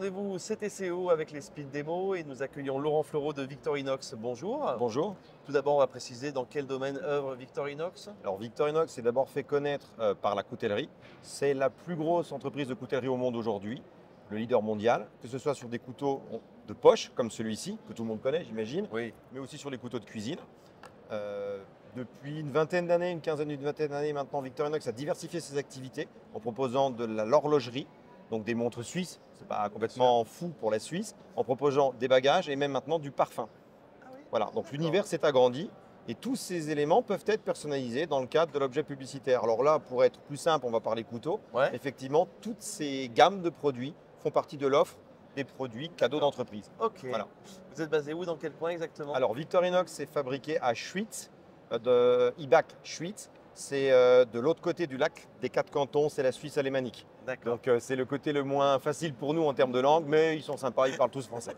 rendez-vous CTCO avec les Speed Demo et nous accueillons Laurent Fleureau de Victorinox. Bonjour. Bonjour. Tout d'abord, on va préciser dans quel domaine œuvre Victorinox. Alors Victorinox s'est d'abord fait connaître par la coutellerie. C'est la plus grosse entreprise de coutellerie au monde aujourd'hui, le leader mondial, que ce soit sur des couteaux de poche comme celui-ci, que tout le monde connaît j'imagine, Oui. mais aussi sur les couteaux de cuisine. Depuis une vingtaine d'années, une vingtaine d'années maintenant, Victorinox a diversifié ses activités en proposant de l'horlogerie, donc des montres suisses, c'est pas complètement fou pour la Suisse, en proposant des bagages et même maintenant du parfum. Ah oui. Voilà, donc l'univers s'est agrandi et tous ces éléments peuvent être personnalisés dans le cadre de l'objet publicitaire. Alors là, pour être plus simple, on va parler couteau. Ouais. Effectivement, toutes ces gammes de produits font partie de l'offre des produits cadeaux d'entreprise. Ok. Voilà. Vous êtes basé où, dans quel coin exactement? Alors Victorinox est fabriqué à Schwytz, de Ibach Schwytz. C'est de l'autre côté du lac des quatre cantons, c'est la Suisse alémanique. D'accord. Donc c'est le côté le moins facile pour nous en termes de langue, mais ils sont sympas, ils parlent tous français.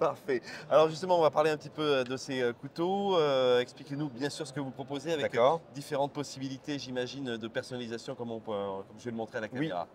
Parfait. Alors justement, on va parler un petit peu de ces couteaux. Expliquez-nous bien sûr ce que vous proposez avec D'accord. différentes possibilités, j'imagine, de personnalisation comme je vais le montrer à la Oui. caméra.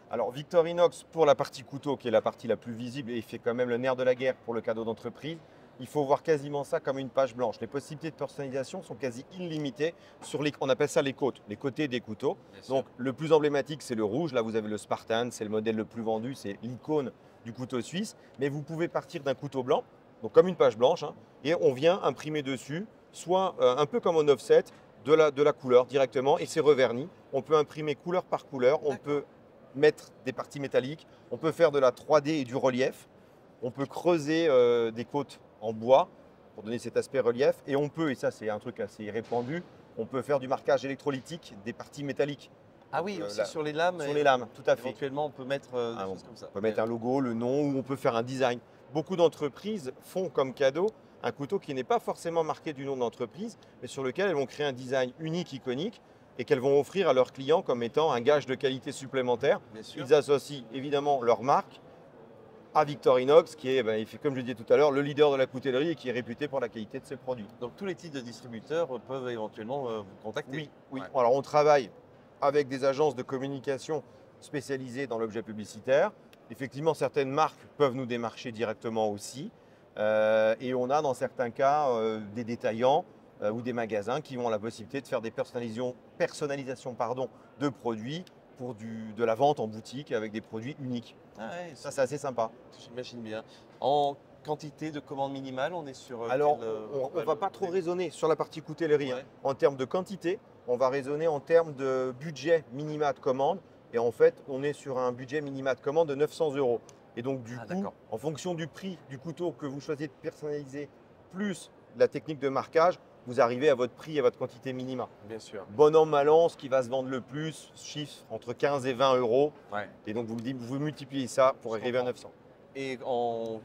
Alors Victorinox, pour la partie couteau, qui est la partie la plus visible et fait quand même le nerf de la guerre pour le cadeau d'entreprise, il faut voir quasiment ça comme une page blanche. Les possibilités de personnalisation sont quasi illimitées sur on appelle ça les côtes, les côtés des couteaux. Bien sûr. Donc le plus emblématique, c'est le rouge. Là, vous avez le Spartan, c'est le modèle le plus vendu, c'est l'icône du couteau suisse. Mais vous pouvez partir d'un couteau blanc, donc comme une page blanche, hein, et on vient imprimer dessus, soit un peu comme en offset, de la couleur directement, et c'est reverni. On peut imprimer couleur par couleur, on peut mettre des parties métalliques, on peut faire de la 3D et du relief, on peut creuser des côtes en bois pour donner cet aspect relief, et on peut, et ça c'est un truc assez répandu, on peut faire du marquage électrolytique des parties métalliques. Ah oui, aussi Là, sur les lames. sur les lames, tout à fait. Éventuellement, on peut mettre des Ah, choses comme ça. on peut mettre un logo, le nom, ou on peut faire un design. Beaucoup d'entreprises font comme cadeau un couteau qui n'est pas forcément marqué du nom de l'entreprise, mais sur lequel elles vont créer un design unique, iconique, et qu'elles vont offrir à leurs clients comme étant un gage de qualité supplémentaire. Bien sûr. Ils associent évidemment leur marque à Victorinox, qui est, comme je le disais tout à l'heure, le leader de la coutellerie et qui est réputé pour la qualité de ses produits. Donc tous les types de distributeurs peuvent éventuellement vous contacter. Oui, oui. Ouais. Alors on travaille avec des agences de communication spécialisées dans l'objet publicitaire. Effectivement, certaines marques peuvent nous démarcher directement aussi. Et on a dans certains cas des détaillants ou des magasins qui ont la possibilité de faire des personnalisations de produits pour de la vente en boutique avec des produits uniques. Ah ouais, Ça, c'est assez sympa. j'imagine bien. En quantité de commande minimale, on est sur. Alors, quel, on ne va pas trop raisonner sur la partie coutellerie. Ouais. Hein. En termes de quantité, on va raisonner en termes de budget minima de commande. Et en fait, on est sur un budget minima de commande de 900 €. Et donc, du coup, d'accord. en fonction du prix du couteau que vous choisissez de personnaliser, plus la technique de marquage, vous arrivez à votre prix et à votre quantité minima. Bien sûr. Bon an, mal an, ce qui va se vendre le plus, chiffre entre 15 et 20 €. Ouais. Et donc, vous multipliez ça pour Je arriver à comprends. 900. Et on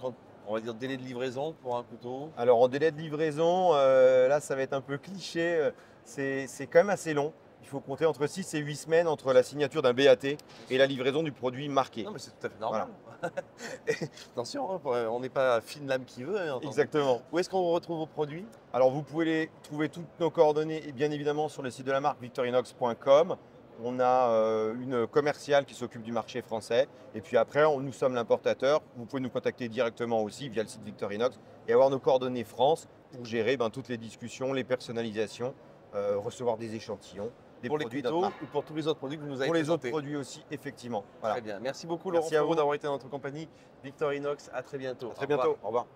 va dire délai de livraison pour un couteau. Alors en délai de livraison, là ça va être un peu cliché, c'est quand même assez long. Il faut compter entre 6 et 8 semaines entre la signature d'un BAT et la livraison du produit marqué. Non, mais c'est tout à fait normal. Et attention, hein, on n'est pas fine lame qui veut. Hein, Exactement. Où est-ce qu'on retrouve vos produits? Alors vous pouvez trouver toutes nos coordonnées et bien évidemment sur le site de la marque victorinox.com. On a une commerciale qui s'occupe du marché français. Et puis après, nous sommes l'importateur. Vous pouvez nous contacter directement aussi via le site Victorinox et avoir nos coordonnées France pour gérer toutes les discussions, les personnalisations, recevoir des échantillons, des Pour les produits couteaux de notre marque. ou pour tous les autres produits que vous nous avez Pour les autres présentés. produits aussi, effectivement. Voilà. Très bien. Merci beaucoup, Merci Laurent à Fleureau, vous. d'avoir été dans notre compagnie. Victorinox, à très bientôt. À très Au revoir. bientôt. Au revoir.